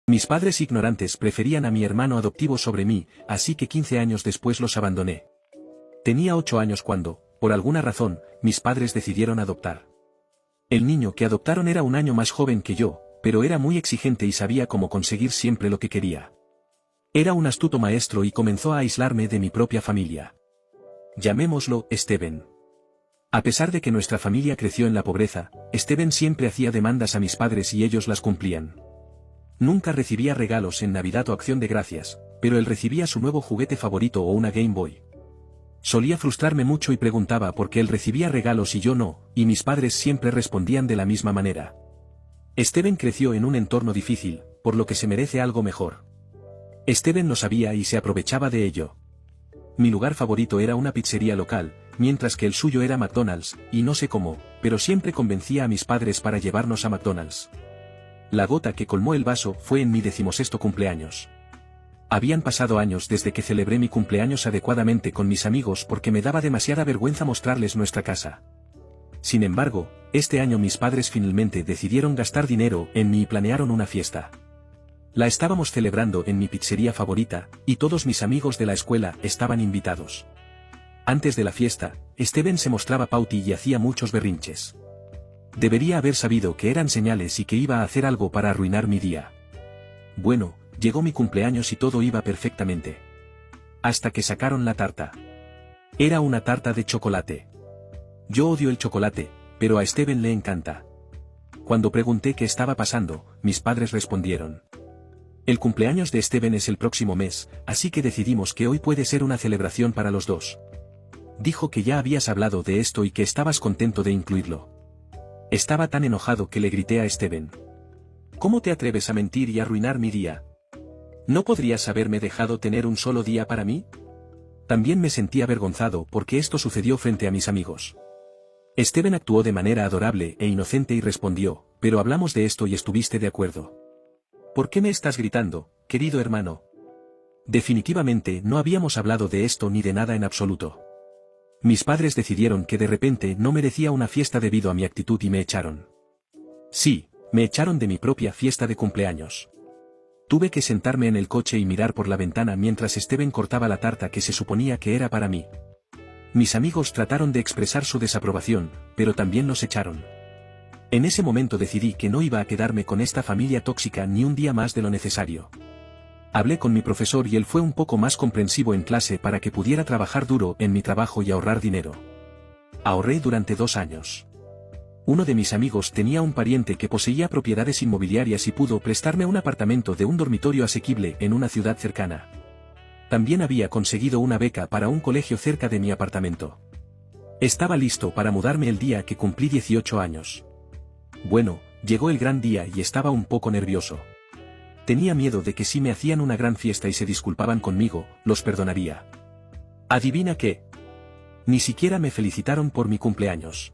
Mis padres ignorantes preferían a mi hermano adoptivo sobre mí, así que 15 años después los abandoné. Tenía 8 años cuando, por alguna razón, mis padres decidieron adoptar. El niño que adoptaron era un año más joven que yo, pero era muy exigente y sabía cómo conseguir siempre lo que quería. Era un astuto maestro y comenzó a aislarme de mi propia familia. Llamémoslo Steven. A pesar de que nuestra familia creció en la pobreza, Steven siempre hacía demandas a mis padres y ellos las cumplían. Nunca recibía regalos en Navidad o Acción de Gracias, pero él recibía su nuevo juguete favorito o una Game Boy. Solía frustrarme mucho y preguntaba por qué él recibía regalos y yo no, y mis padres siempre respondían de la misma manera. Steven creció en un entorno difícil, por lo que se merece algo mejor. Steven lo sabía y se aprovechaba de ello. Mi lugar favorito era una pizzería local, mientras que el suyo era McDonald's, y no sé cómo, pero siempre convencía a mis padres para llevarnos a McDonald's. La gota que colmó el vaso fue en mi 16º cumpleaños. Habían pasado años desde que celebré mi cumpleaños adecuadamente con mis amigos porque me daba demasiada vergüenza mostrarles nuestra casa. Sin embargo, este año mis padres finalmente decidieron gastar dinero en mí y planearon una fiesta. La estábamos celebrando en mi pizzería favorita, y todos mis amigos de la escuela estaban invitados. Antes de la fiesta, Steven se mostraba pauti y hacía muchos berrinches. Debería haber sabido que eran señales y que iba a hacer algo para arruinar mi día. Bueno, llegó mi cumpleaños y todo iba perfectamente. Hasta que sacaron la tarta. Era una tarta de chocolate. Yo odio el chocolate, pero a Steven le encanta. Cuando pregunté qué estaba pasando, mis padres respondieron: el cumpleaños de Steven es el próximo mes, así que decidimos que hoy puede ser una celebración para los dos. Dijo que ya habías hablado de esto y que estabas contento de incluirlo. Estaba tan enojado que le grité a Steven: ¿cómo te atreves a mentir y arruinar mi día? ¿No podrías haberme dejado tener un solo día para mí? También me sentí avergonzado porque esto sucedió frente a mis amigos. Steven actuó de manera adorable e inocente y respondió: pero hablamos de esto y estuviste de acuerdo. ¿Por qué me estás gritando, querido hermano? Definitivamente no habíamos hablado de esto ni de nada en absoluto. Mis padres decidieron que de repente no merecía una fiesta debido a mi actitud y me echaron. Sí, me echaron de mi propia fiesta de cumpleaños. Tuve que sentarme en el coche y mirar por la ventana mientras Steven cortaba la tarta que se suponía que era para mí. Mis amigos trataron de expresar su desaprobación, pero también los echaron. En ese momento decidí que no iba a quedarme con esta familia tóxica ni un día más de lo necesario. Hablé con mi profesor y él fue un poco más comprensivo en clase para que pudiera trabajar duro en mi trabajo y ahorrar dinero. Ahorré durante 2 años. Uno de mis amigos tenía un pariente que poseía propiedades inmobiliarias y pudo prestarme un apartamento de un dormitorio asequible en una ciudad cercana. También había conseguido una beca para un colegio cerca de mi apartamento. Estaba listo para mudarme el día que cumplí 18 años. Bueno, llegó el gran día y estaba un poco nervioso. Tenía miedo de que si me hacían una gran fiesta y se disculpaban conmigo, los perdonaría. ¿Adivina qué? Ni siquiera me felicitaron por mi cumpleaños.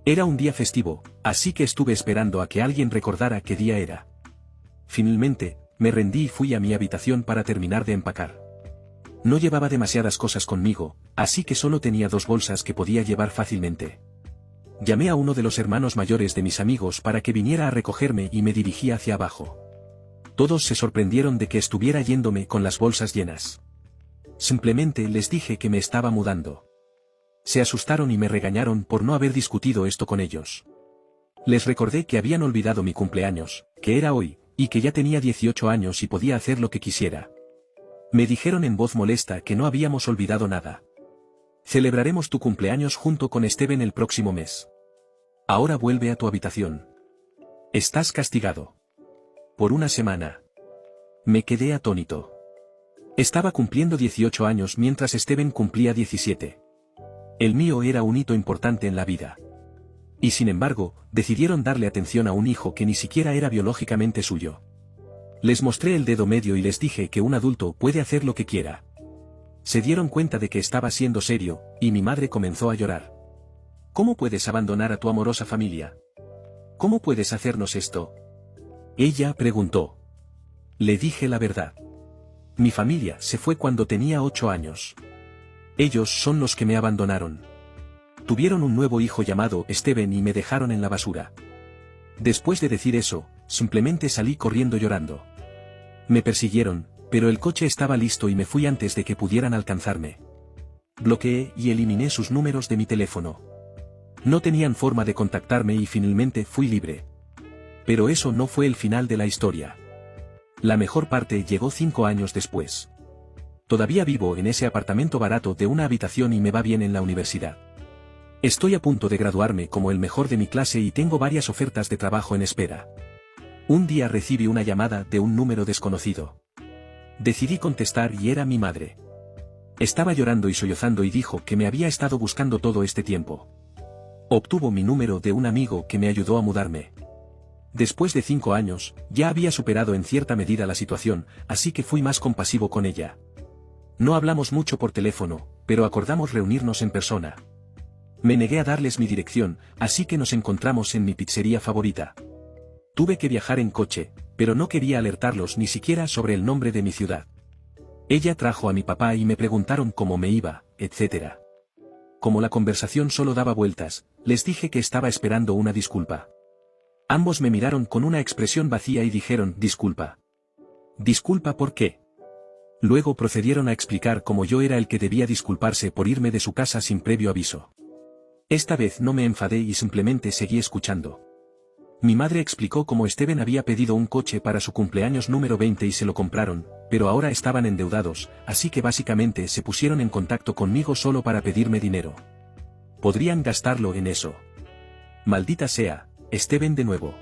Era un día festivo, así que estuve esperando a que alguien recordara qué día era. Finalmente, me rendí y fui a mi habitación para terminar de empacar. No llevaba demasiadas cosas conmigo, así que solo tenía 2 bolsas que podía llevar fácilmente. Llamé a uno de los hermanos mayores de mis amigos para que viniera a recogerme y me dirigí hacia abajo. Todos se sorprendieron de que estuviera yéndome con las bolsas llenas. Simplemente les dije que me estaba mudando. Se asustaron y me regañaron por no haber discutido esto con ellos. Les recordé que habían olvidado mi cumpleaños, que era hoy, y que ya tenía 18 años y podía hacer lo que quisiera. Me dijeron en voz molesta que no habíamos olvidado nada. Celebraremos tu cumpleaños junto con Steven el próximo mes. Ahora vuelve a tu habitación. Estás castigado. Por 1 semana. Me quedé atónito. Estaba cumpliendo 18 años mientras Steven cumplía 17. El mío era un hito importante en la vida. Y sin embargo, decidieron darle atención a un hijo que ni siquiera era biológicamente suyo. Les mostré el dedo medio y les dije que un adulto puede hacer lo que quiera. Se dieron cuenta de que estaba siendo serio, y mi madre comenzó a llorar. ¿Cómo puedes abandonar a tu amorosa familia? ¿Cómo puedes hacernos esto? Ella preguntó. Le dije la verdad. Mi familia se fue cuando tenía 8 años. Ellos son los que me abandonaron. Tuvieron un nuevo hijo llamado Steven y me dejaron en la basura. Después de decir eso, simplemente salí corriendo llorando. Me persiguieron, pero el coche estaba listo y me fui antes de que pudieran alcanzarme. Bloqueé y eliminé sus números de mi teléfono. No tenían forma de contactarme y finalmente fui libre. Pero eso no fue el final de la historia. La mejor parte llegó 5 años después. Todavía vivo en ese apartamento barato de una habitación y me va bien en la universidad. Estoy a punto de graduarme como el mejor de mi clase y tengo varias ofertas de trabajo en espera. Un día recibí una llamada de un número desconocido. Decidí contestar y era mi madre. Estaba llorando y sollozando y dijo que me había estado buscando todo este tiempo. Obtuvo mi número de un amigo que me ayudó a mudarme. Después de 5 años, ya había superado en cierta medida la situación, así que fui más compasivo con ella. No hablamos mucho por teléfono, pero acordamos reunirnos en persona. Me negué a darles mi dirección, así que nos encontramos en mi pizzería favorita. Tuve que viajar en coche, pero no quería alertarlos ni siquiera sobre el nombre de mi ciudad. Ella trajo a mi papá y me preguntaron cómo me iba, etc. Como la conversación solo daba vueltas, les dije que estaba esperando una disculpa. Ambos me miraron con una expresión vacía y dijeron, disculpa. ¿Disculpa por qué? Luego procedieron a explicar cómo yo era el que debía disculparse por irme de su casa sin previo aviso. Esta vez no me enfadé y simplemente seguí escuchando. Mi madre explicó cómo Steven había pedido un coche para su cumpleaños número 20 y se lo compraron, pero ahora estaban endeudados, así que básicamente se pusieron en contacto conmigo solo para pedirme dinero. Podrían gastarlo en eso. Maldita sea, Steven de nuevo.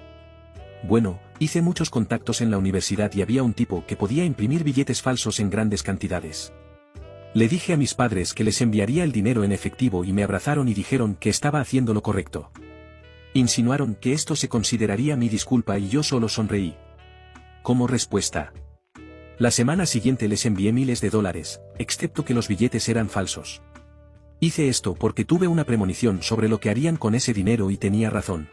Bueno, hice muchos contactos en la universidad y había un tipo que podía imprimir billetes falsos en grandes cantidades. Le dije a mis padres que les enviaría el dinero en efectivo y me abrazaron y dijeron que estaba haciendo lo correcto. Insinuaron que esto se consideraría mi disculpa y yo solo sonreí. Como respuesta. La semana siguiente les envié miles de dólares, excepto que los billetes eran falsos. Hice esto porque tuve una premonición sobre lo que harían con ese dinero y tenía razón.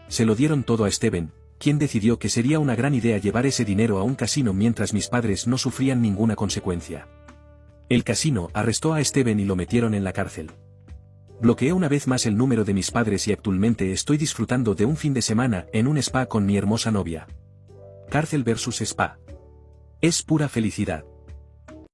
Se lo dieron todo a Steven, quien decidió que sería una gran idea llevar ese dinero a un casino mientras mis padres no sufrían ninguna consecuencia. El casino arrestó a Steven y lo metieron en la cárcel. Bloqueé una vez más el número de mis padres y actualmente estoy disfrutando de un fin de semana en un spa con mi hermosa novia. Cárcel versus spa. Es pura felicidad.